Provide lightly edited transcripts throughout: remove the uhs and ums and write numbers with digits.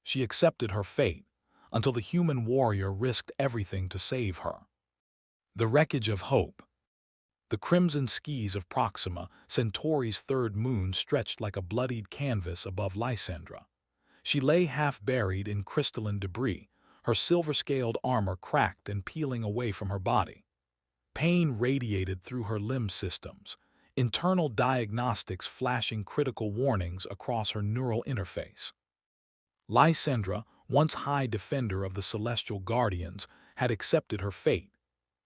She accepted her fate, until the human warrior risked everything to save her. The wreckage of hope. The crimson skies of Proxima, Centauri's third moon, stretched like a bloodied canvas above Lysandra. She lay half-buried in crystalline debris, her silver-scaled armor cracked and peeling away from her body. Pain radiated through her limb systems, internal diagnostics flashing critical warnings across her neural interface. Lysandra, once High Defender of the Celestial Guardians, had accepted her fate.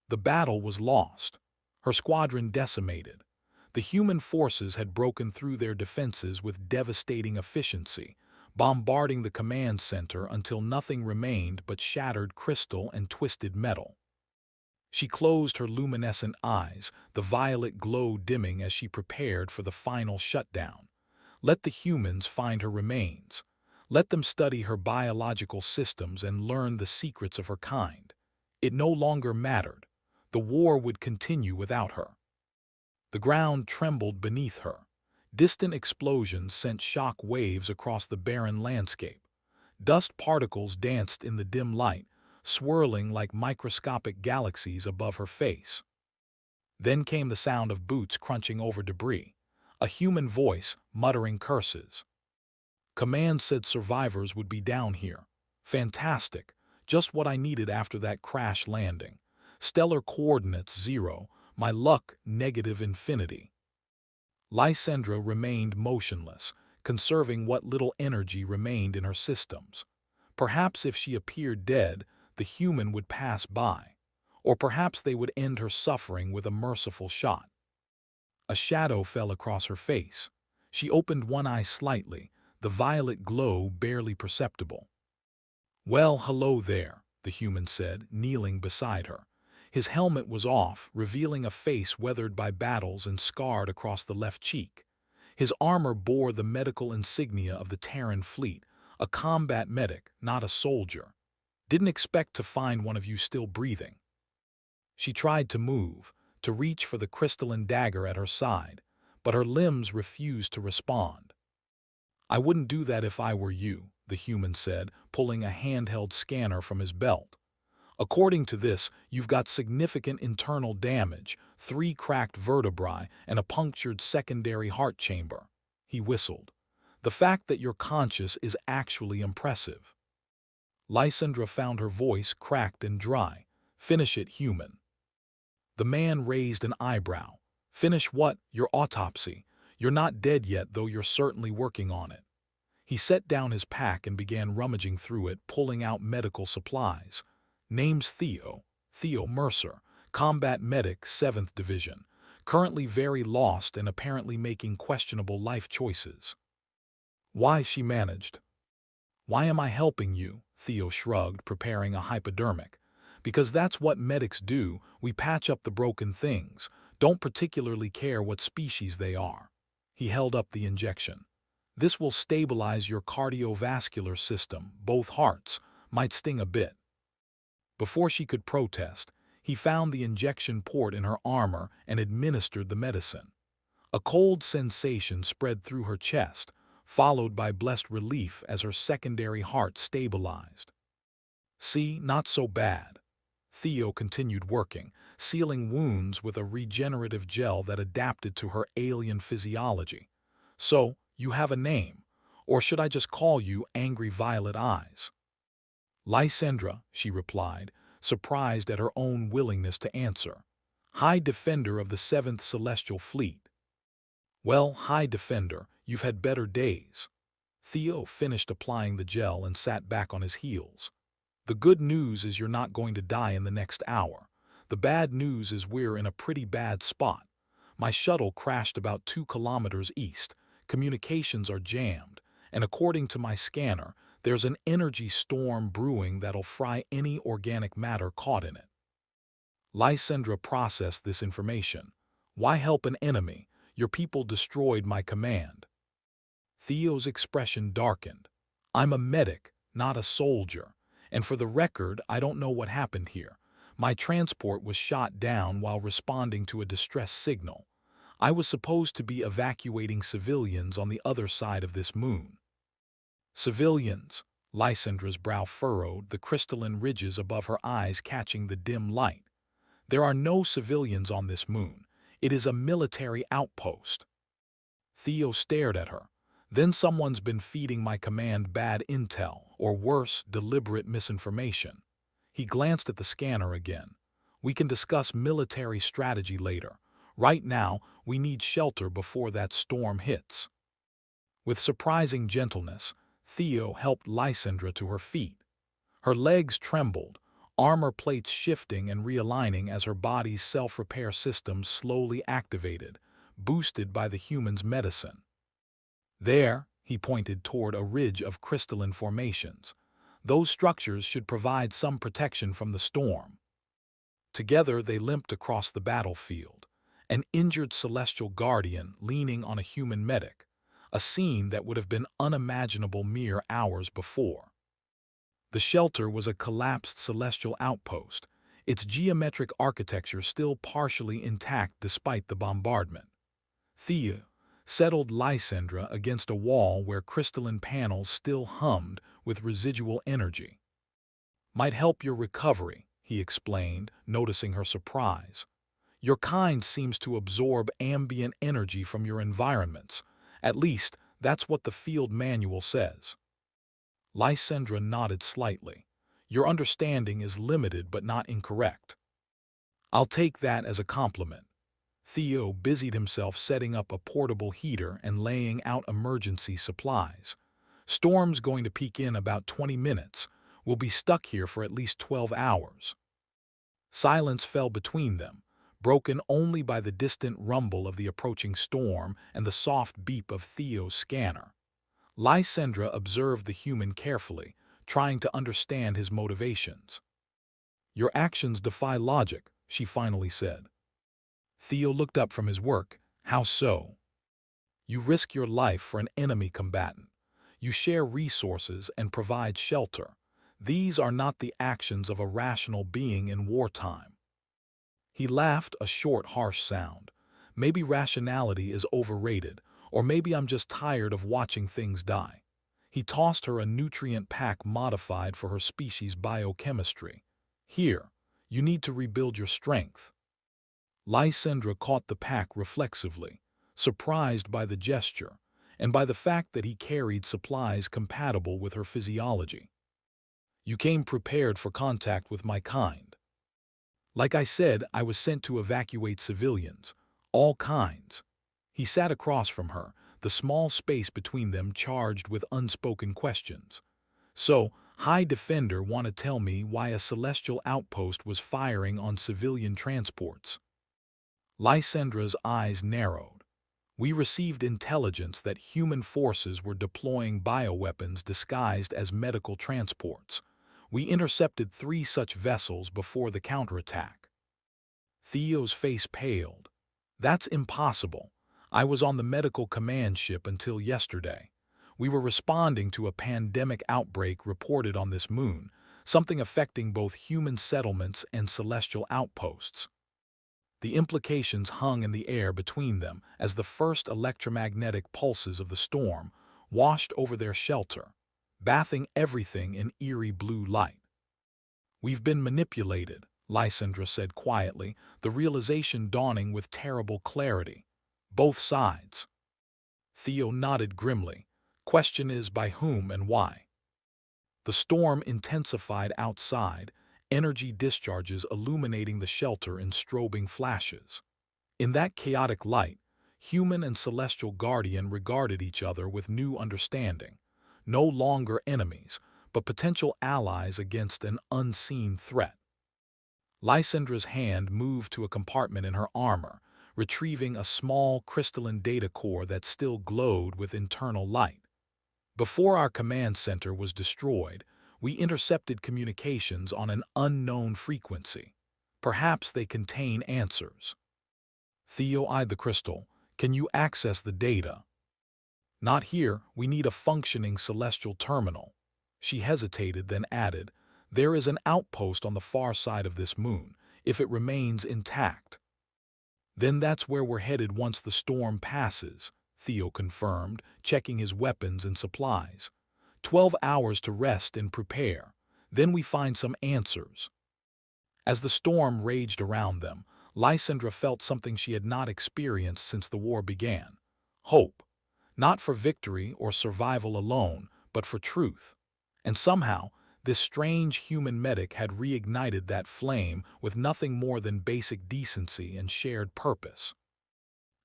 The battle was lost, her squadron decimated. The human forces had broken through their defenses with devastating efficiency, bombarding the command center until nothing remained but shattered crystal and twisted metal. She closed her luminescent eyes, the violet glow dimming as she prepared for the final shutdown. Let the humans find her remains. Let them study her biological systems and learn the secrets of her kind. It no longer mattered. The war would continue without her. The ground trembled beneath her. Distant explosions sent shock waves across the barren landscape. Dust particles danced in the dim light, swirling like microscopic galaxies above her face. Then came the sound of boots crunching over debris, a human voice muttering curses. Command said survivors would be down here. Fantastic, just what I needed after that crash landing. Stellar coordinates 0, my luck negative infinity. Lysandra remained motionless, conserving what little energy remained in her systems. Perhaps if she appeared dead, the human would pass by, or perhaps they would end her suffering with a merciful shot. A shadow fell across her face. She opened one eye slightly, the violet glow barely perceptible. "Well, hello there," the human said, kneeling beside her. His helmet was off, revealing a face weathered by battles and scarred across the left cheek. His armor bore the medical insignia of the Terran fleet, a combat medic, not a soldier. "Didn't expect to find one of you still breathing." She tried to move, to reach for the crystalline dagger at her side, but her limbs refused to respond. "I wouldn't do that if I were you," the human said, pulling a handheld scanner from his belt. "According to this, you've got significant internal damage, 3 cracked vertebrae, and a punctured secondary heart chamber." He whistled. "The fact that you're conscious is actually impressive." Lysandra found her voice cracked and dry. "Finish it, human." The man raised an eyebrow. "Finish what? Your autopsy. You're not dead yet, though you're certainly working on it." He set down his pack and began rummaging through it, pulling out medical supplies. "Name's Theo Mercer, combat medic, 7th Division. Currently very lost and apparently making questionable life choices." "Why?" she managed. "Why am I helping you?" Theo shrugged, preparing a hypodermic. "Because that's what medics do, we patch up the broken things, don't particularly care what species they are." He held up the injection. "This will stabilize your cardiovascular system, both hearts, might sting a bit." Before she could protest, he found the injection port in her armor and administered the medicine. A cold sensation spread through her chest, followed by blessed relief as her secondary heart stabilized. "See, not so bad." Theo continued working, sealing wounds with a regenerative gel that adapted to her alien physiology. "So, you have a name, or should I just call you Angry Violet Eyes?" "Lysandra," she replied, surprised at her own willingness to answer. "High Defender of the 7th Celestial Fleet." "Well, High Defender, you've had better days." Theo finished applying the gel and sat back on his heels. "The good news is you're not going to die in the next hour. The bad news is we're in a pretty bad spot. My shuttle crashed about 2 kilometers east, communications are jammed, and according to my scanner, there's an energy storm brewing that'll fry any organic matter caught in it." Lysandra processed this information. "Why help an enemy? Your people destroyed my command." Theo's expression darkened. "I'm a medic, not a soldier. And for the record, I don't know what happened here. My transport was shot down while responding to a distress signal. I was supposed to be evacuating civilians on the other side of this moon." "Civilians?" Lysandra's brow furrowed, the crystalline ridges above her eyes catching the dim light. There are no civilians on this moon. It is a military outpost. Theo stared at her. Then someone's been feeding my command bad intel, or worse, deliberate misinformation. He glanced at the scanner again. We can discuss military strategy later. Right now, we need shelter before that storm hits. With surprising gentleness, Theo helped Lysandra to her feet. Her legs trembled, armor plates shifting and realigning as her body's self-repair system slowly activated, boosted by the human's medicine. There, he pointed toward a ridge of crystalline formations. Those structures should provide some protection from the storm. Together they limped across the battlefield, an injured celestial guardian leaning on a human medic, a scene that would have been unimaginable mere hours before. The shelter was a collapsed celestial outpost, its geometric architecture still partially intact despite the bombardment. Thea settled Lysandra against a wall where crystalline panels still hummed with residual energy. "Might help your recovery," he explained, noticing her surprise. "Your kind seems to absorb ambient energy from your environments. At least, that's what the field manual says." Lysandra nodded slightly. "Your understanding is limited but not incorrect." "I'll take that as a compliment." Theo busied himself setting up a portable heater and laying out emergency supplies. "Storm's going to peak in about 20 minutes. We'll be stuck here for at least 12 hours. Silence fell between them, broken only by the distant rumble of the approaching storm and the soft beep of Theo's scanner. Lysandra observed the human carefully, trying to understand his motivations. "Your actions defy logic," she finally said. Theo looked up from his work. "How so?" "You risk your life for an enemy combatant. You share resources and provide shelter. These are not the actions of a rational being in wartime." He laughed, a short, harsh sound. "Maybe rationality is overrated, or maybe I'm just tired of watching things die." He tossed her a nutrient pack modified for her species' biochemistry. "Here, you need to rebuild your strength." Lysandra caught the pack reflexively, surprised by the gesture, and by the fact that he carried supplies compatible with her physiology. "You came prepared for contact with my kind." "Like I said, I was sent to evacuate civilians. All kinds." He sat across from her, the small space between them charged with unspoken questions. "So, High Defender want to tell me why a celestial outpost was firing on civilian transports?" Lysandra's eyes narrowed. "We received intelligence that human forces were deploying bioweapons disguised as medical transports. We intercepted 3 such vessels before the counterattack." Theo's face paled. "That's impossible. I was on the medical command ship until yesterday. We were responding to a pandemic outbreak reported on this moon, something affecting both human settlements and celestial outposts." The implications hung in the air between them as the first electromagnetic pulses of the storm washed over their shelter, bathing everything in eerie blue light. "We've been manipulated," Lysandra said quietly, the realization dawning with terrible clarity. "Both sides." Theo nodded grimly. "Question is, by whom and why?" The storm intensified outside, energy discharges illuminating the shelter in strobing flashes. In that chaotic light, human and celestial guardian regarded each other with new understanding. No longer enemies, but potential allies against an unseen threat. Lysandra's hand moved to a compartment in her armor, retrieving a small crystalline data core that still glowed with internal light. "Before our command center was destroyed, we intercepted communications on an unknown frequency. Perhaps they contain answers." Theo eyed the crystal. "Can you access the data?" "Not here. We need a functioning celestial terminal." She hesitated, then added, "There is an outpost on the far side of this moon, if it remains intact." "Then that's where we're headed once the storm passes," Theo confirmed, checking his weapons and supplies. 12 hours to rest and prepare. Then we find some answers. As the storm raged around them, Lysandra felt something she had not experienced since the war began. Hope. Not for victory or survival alone, but for truth. And somehow, this strange human medic had reignited that flame with nothing more than basic decency and shared purpose.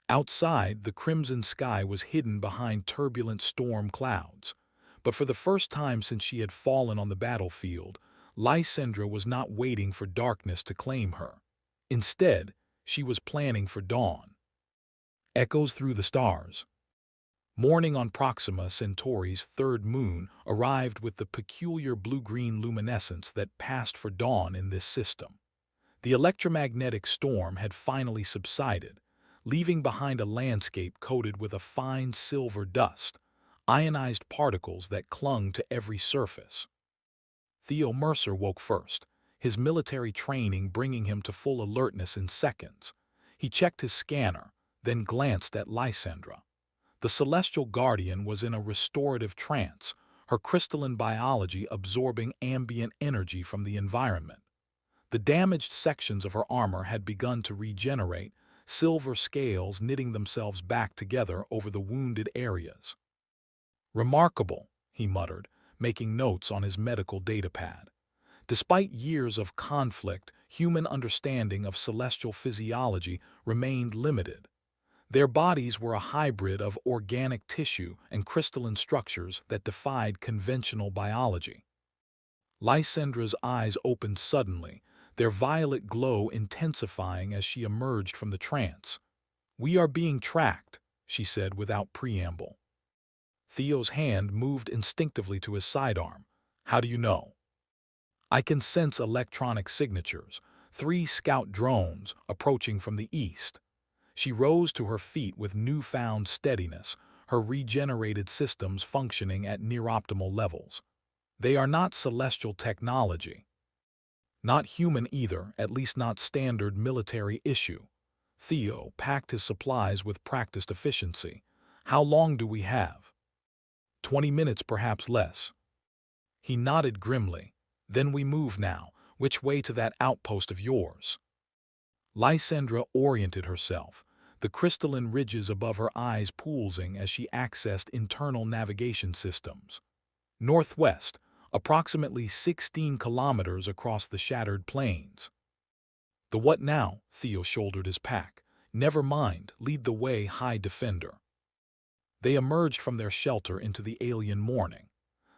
Outside, the crimson sky was hidden behind turbulent storm clouds. But for the first time since she had fallen on the battlefield, Lysandra was not waiting for darkness to claim her. Instead, she was planning for dawn. Echoes through the stars. Morning on Proxima Centauri's third moon arrived with the peculiar blue-green luminescence that passed for dawn in this system. The electromagnetic storm had finally subsided, leaving behind a landscape coated with a fine silver dust, ionized particles that clung to every surface. Theo Mercer woke first, his military training bringing him to full alertness in seconds. He checked his scanner, then glanced at Lysandra. The celestial guardian was in a restorative trance, her crystalline biology absorbing ambient energy from the environment. The damaged sections of her armor had begun to regenerate, silver scales knitting themselves back together over the wounded areas. "Remarkable," he muttered, making notes on his medical datapad. Despite years of conflict, human understanding of celestial physiology remained limited. Their bodies were a hybrid of organic tissue and crystalline structures that defied conventional biology. Lysandra's eyes opened suddenly, their violet glow intensifying as she emerged from the trance. "We are being tracked," she said without preamble. Theo's hand moved instinctively to his sidearm. "How do you know?" "I can sense electronic signatures, 3 scout drones approaching from the east." She rose to her feet with newfound steadiness, her regenerated systems functioning at near-optimal levels. "They are not celestial technology. Not human either, at least not standard military issue." Theo packed his supplies with practiced efficiency. "How long do we have?" 20 minutes, perhaps less." He nodded grimly. "Then we move now. Which way to that outpost of yours?" Lysandra oriented herself, the crystalline ridges above her eyes pulsing as she accessed internal navigation systems. "Northwest, approximately 16 kilometers across the shattered plains." "The what now?" Theo shouldered his pack. "Never mind, lead the way, High Defender." They emerged from their shelter into the alien morning.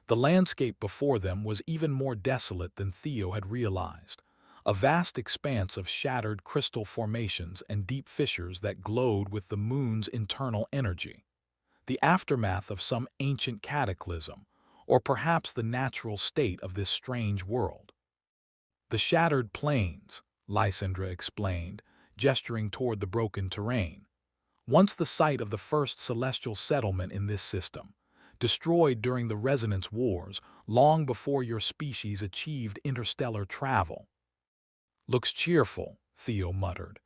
The landscape before them was even more desolate than Theo had realized. A vast expanse of shattered crystal formations and deep fissures that glowed with the moon's internal energy. The aftermath of some ancient cataclysm, or perhaps the natural state of this strange world. "The shattered plains," Lysandra explained, gesturing toward the broken terrain. "Once the site of the first celestial settlement in this system, destroyed during the Resonance Wars, long before your species achieved interstellar travel." "Looks cheerful," Theo muttered.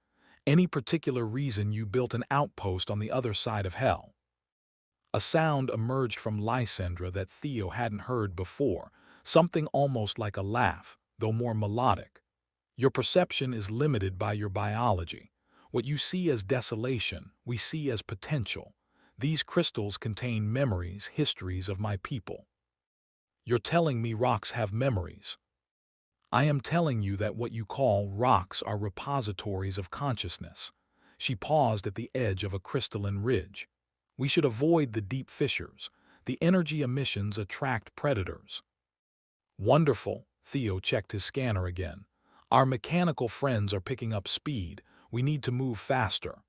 "Any particular reason you built an outpost on the other side of hell?" A sound emerged from Lysandra that Theo hadn't heard before, something almost like a laugh, though more melodic. "Your perception is limited by your biology. What you see as desolation, we see as potential. These crystals contain memories, histories of my people." "You're telling me rocks have memories?" "I am telling you that what you call rocks are repositories of consciousness." She paused at the edge of a crystalline ridge. "We should avoid the deep fissures. The energy emissions attract predators." "Wonderful." Theo checked his scanner again. "Our mechanical friends are picking up speed. We need to move faster."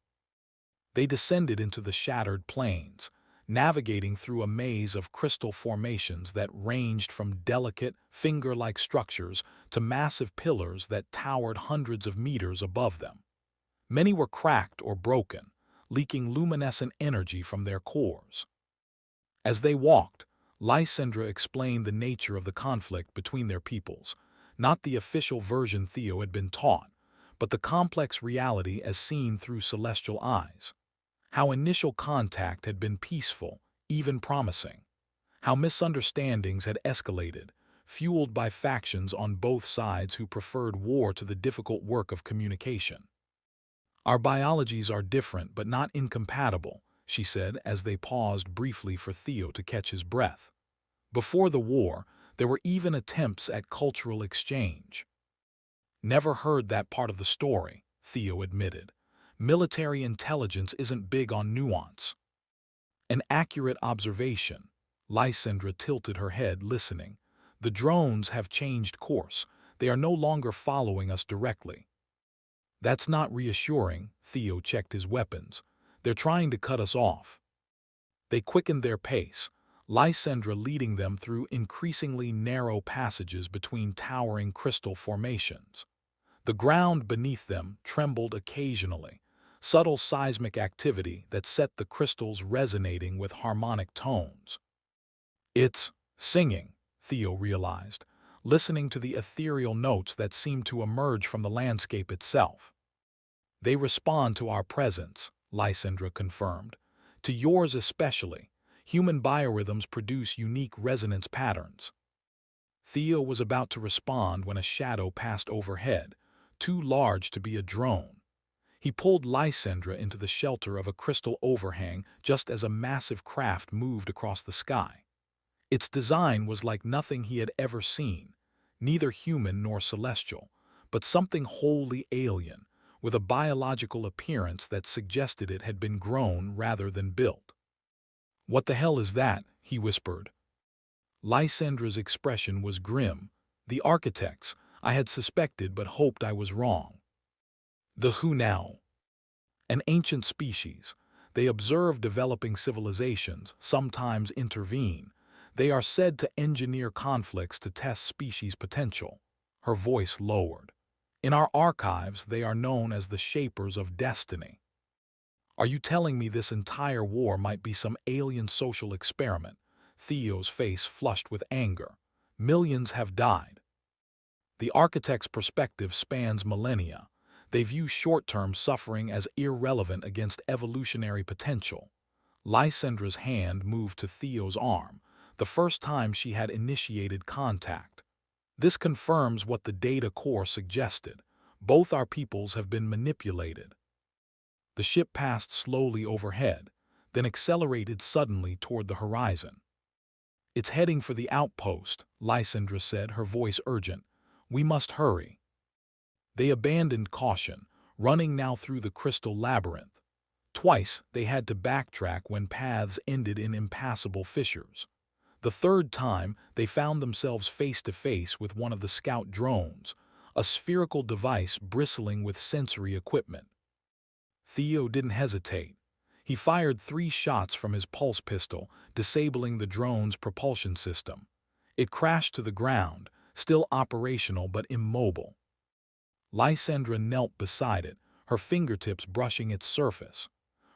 They descended into the shattered plains, navigating through a maze of crystal formations that ranged from delicate, finger-like structures to massive pillars that towered hundreds of meters above them. Many were cracked or broken, leaking luminescent energy from their cores. As they walked, Lysandra explained the nature of the conflict between their peoples, not the official version Theo had been taught, but the complex reality as seen through celestial eyes. How initial contact had been peaceful, even promising. how misunderstandings had escalated, fueled by factions on both sides who preferred war to the difficult work of communication. "Our biologies are different but not incompatible," she said as they paused briefly for Theo to catch his breath. Before the war, there were even attempts at cultural exchange. "Never heard that part of the story," Theo admitted. "Military intelligence isn't big on nuance." "An accurate observation." Lysandra tilted her head, listening. "The drones have changed course. They are no longer following us directly." "That's not reassuring." Theo checked his weapons. "They're trying to cut us off." They quickened their pace, Lysandra leading them through increasingly narrow passages between towering crystal formations. The ground beneath them trembled occasionally, subtle seismic activity that set the crystals resonating with harmonic tones. "It's singing," Theo realized, listening to the ethereal notes that seemed to emerge from the landscape itself. "They respond to our presence," Lysandra confirmed. "To yours especially. Human biorhythms produce unique resonance patterns." Theo was about to respond when a shadow passed overhead, too large to be a drone. He pulled Lysandra into the shelter of a crystal overhang just as a massive craft moved across the sky. Its design was like nothing he had ever seen, neither human nor celestial, but something wholly alien, with a biological appearance that suggested it had been grown rather than built. "What the hell is that?" he whispered. Lysandra's expression was grim. "The architects. I had suspected but hoped I was wrong." "The who now?" "An ancient species. They observe developing civilizations, sometimes intervene. They are said to engineer conflicts to test species' potential." Her voice lowered. "In our archives, they are known as the Shapers of Destiny." "Are you telling me this entire war might be some alien social experiment?" Theo's face flushed with anger. "Millions have died." "The architect's perspective spans millennia. They view short-term suffering as irrelevant against evolutionary potential." Lysandra's hand moved to Theo's arm, the first time she had initiated contact. "This confirms what the data core suggested. Both our peoples have been manipulated." The ship passed slowly overhead, then accelerated suddenly toward the horizon. "It's heading for the outpost," Lysandra said, her voice urgent. "We must hurry." They abandoned caution, running now through the crystal labyrinth. Twice they had to backtrack when paths ended in impassable fissures. The third time, they found themselves face to face with one of the scout drones, a spherical device bristling with sensory equipment. Theo didn't hesitate. He fired 3 shots from his pulse pistol, disabling the drone's propulsion system. It crashed to the ground, still operational but immobile. Lysandra knelt beside it, her fingertips brushing its surface.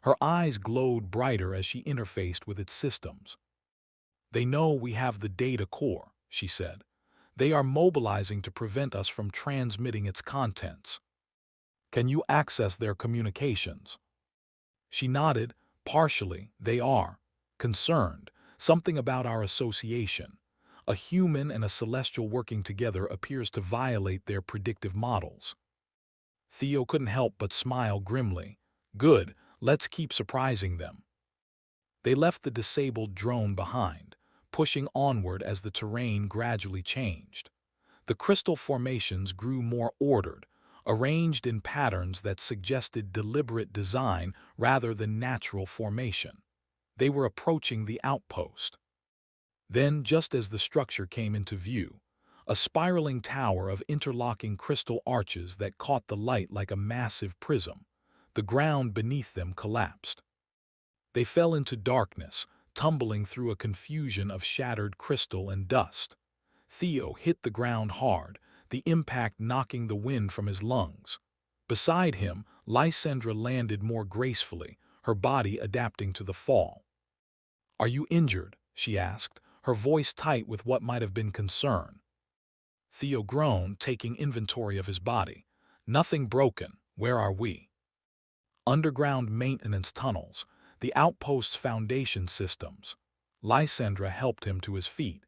Her eyes glowed brighter as she interfaced with its systems. "They know we have the data core," she said. "They are mobilizing to prevent us from transmitting its contents." "Can you access their communications?" She nodded. "Partially, they are. Concerned. Something about our association. A human and a celestial working together appears to violate their predictive models." Theo couldn't help but smile grimly. "Good, let's keep surprising them." They left the disabled drone behind, pushing onward as the terrain gradually changed. The crystal formations grew more ordered, arranged in patterns that suggested deliberate design rather than natural formation. They were approaching the outpost. Then, just as the structure came into view, a spiraling tower of interlocking crystal arches that caught the light like a massive prism, the ground beneath them collapsed. They fell into darkness, tumbling through a confusion of shattered crystal and dust. Theo hit the ground hard, the impact knocking the wind from his lungs. Beside him, Lysandra landed more gracefully, her body adapting to the fall. "Are you injured?" she asked, her voice tight with what might have been concern. Theo groaned, taking inventory of his body. "Nothing broken. Where are we?" "Underground maintenance tunnels, the outpost's foundation systems." Lysandra helped him to his feet.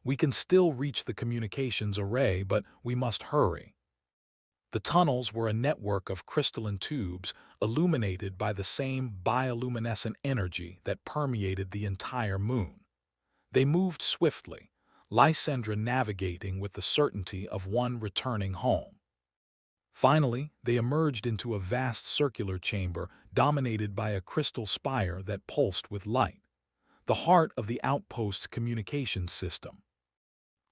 We can still reach the communications array, but we must hurry. The tunnels were a network of crystalline tubes illuminated by the same bioluminescent energy that permeated the entire moon. They moved swiftly, Lysandra navigating with the certainty of one returning home. Finally, they emerged into a vast circular chamber dominated by a crystal spire that pulsed with light, the heart of the outpost's communications system.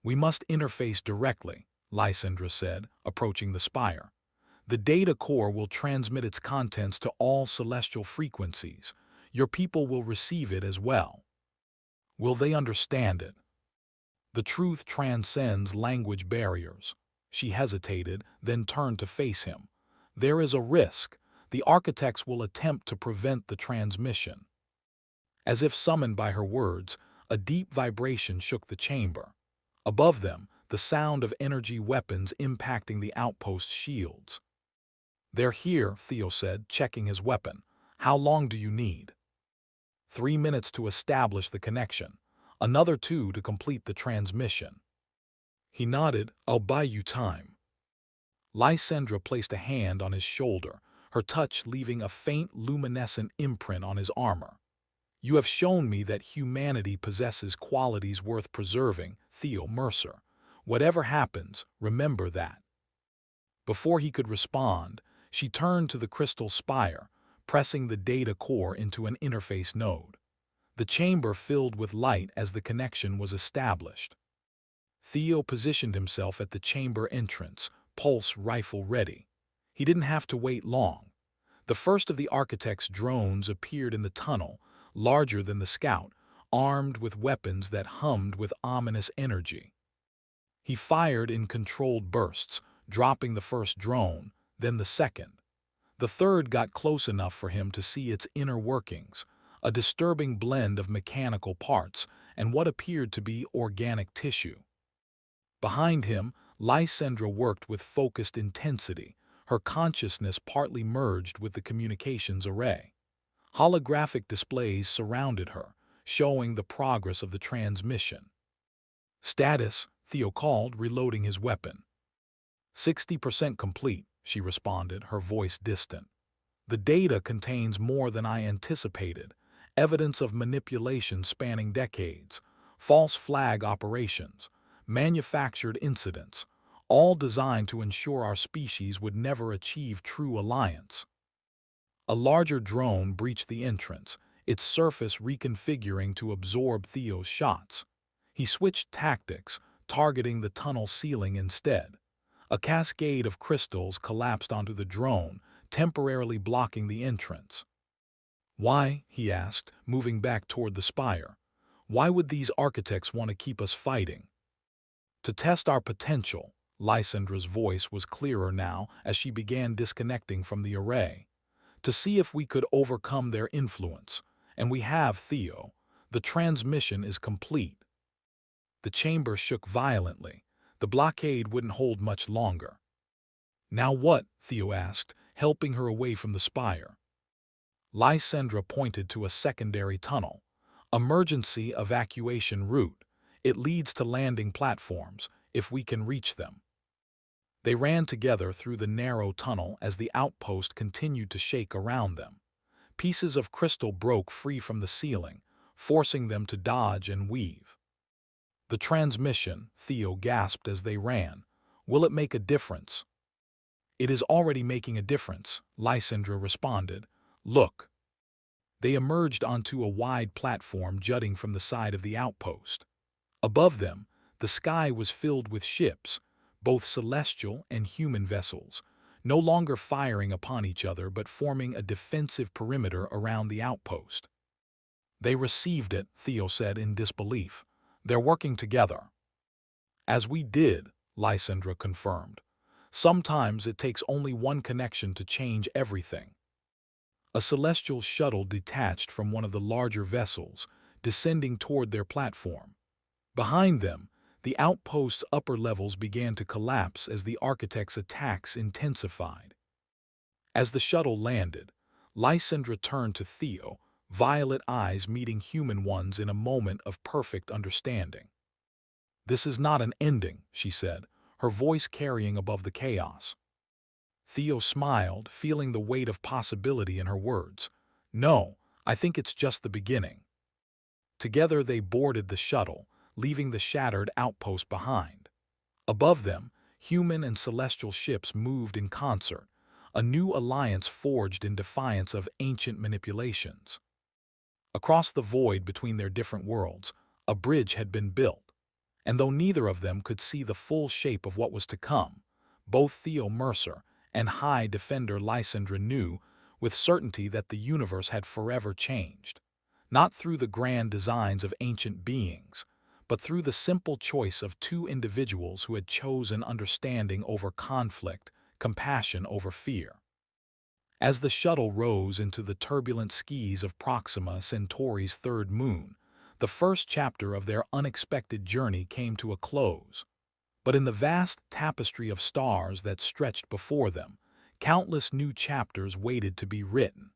"We must interface directly," Lysandra said, approaching the spire. "The data core will transmit its contents to all celestial frequencies. Your people will receive it as well. Will they understand it? The truth transcends language barriers." She hesitated, then turned to face him. "There is a risk. The architects will attempt to prevent the transmission." As if summoned by her words, a deep vibration shook the chamber. Above them, the sound of energy weapons impacting the outpost's shields. "They're here," Theo said, checking his weapon. "How long do you need?" 3 minutes to establish the connection. Another 2 to complete the transmission. He nodded. "I'll buy you time." Lysandra placed a hand on his shoulder, her touch leaving a faint luminescent imprint on his armor. "You have shown me that humanity possesses qualities worth preserving, Theo Mercer. Whatever happens, remember that." Before he could respond, she turned to the crystal spire, pressing the data core into an interface node. The chamber filled with light as the connection was established. Theo positioned himself at the chamber entrance, pulse rifle ready. He didn't have to wait long. The first of the architect's drones appeared in the tunnel, larger than the scout, armed with weapons that hummed with ominous energy. He fired in controlled bursts, dropping the first drone, then the second. The third got close enough for him to see its inner workings, a disturbing blend of mechanical parts and what appeared to be organic tissue. Behind him, Lysandra worked with focused intensity, her consciousness partly merged with the communications array. Holographic displays surrounded her, showing the progress of the transmission. "Status," Theo called, reloading his weapon. 60% complete, she responded, her voice distant. "The data contains more than I anticipated, evidence of manipulation spanning decades, false flag operations, manufactured incidents, all designed to ensure our species would never achieve true alliance." A larger drone breached the entrance, its surface reconfiguring to absorb Theo's shots. He switched tactics, targeting the tunnel ceiling instead. A cascade of crystals collapsed onto the drone, temporarily blocking the entrance. "Why?" he asked, moving back toward the spire. "Why would these architects want to keep us fighting?" "To test our potential." Lysandra's voice was clearer now as she began disconnecting from the array. "To see if we could overcome their influence. And we have, Theo. The transmission is complete." The chamber shook violently. The blockade wouldn't hold much longer. "Now what?" Theo asked, helping her away from the spire. Lysandra pointed to a secondary tunnel. "Emergency evacuation route. It leads to landing platforms, if we can reach them." They ran together through the narrow tunnel as the outpost continued to shake around them. Pieces of crystal broke free from the ceiling, forcing them to dodge and weave. "The transmission," Theo gasped as they ran. "Will it make a difference?" "It is already making a difference," Lysandra responded. "Look." They emerged onto a wide platform jutting from the side of the outpost. Above them, the sky was filled with ships, both celestial and human vessels, no longer firing upon each other but forming a defensive perimeter around the outpost. "They received it," Theo said in disbelief. "They're working together." "As we did," Lysandra confirmed. "Sometimes it takes only one connection to change everything." A celestial shuttle detached from one of the larger vessels, descending toward their platform. Behind them, the outpost's upper levels began to collapse as the architect's attacks intensified. As the shuttle landed, Lysandra turned to Theo, violet eyes meeting human ones in a moment of perfect understanding. "This is not an ending," she said, her voice carrying above the chaos. Theo smiled, feeling the weight of possibility in her words. "No, I think it's just the beginning." Together they boarded the shuttle, leaving the shattered outpost behind. Above them, human and celestial ships moved in concert, a new alliance forged in defiance of ancient manipulations. Across the void between their different worlds, a bridge had been built, and though neither of them could see the full shape of what was to come, both Theo Mercer and High Defender Lysandra knew with certainty that the universe had forever changed, not through the grand designs of ancient beings, but through the simple choice of two individuals who had chosen understanding over conflict, compassion over fear. As the shuttle rose into the turbulent skies of Proxima Centauri's third moon, the first chapter of their unexpected journey came to a close. But in the vast tapestry of stars that stretched before them, countless new chapters waited to be written.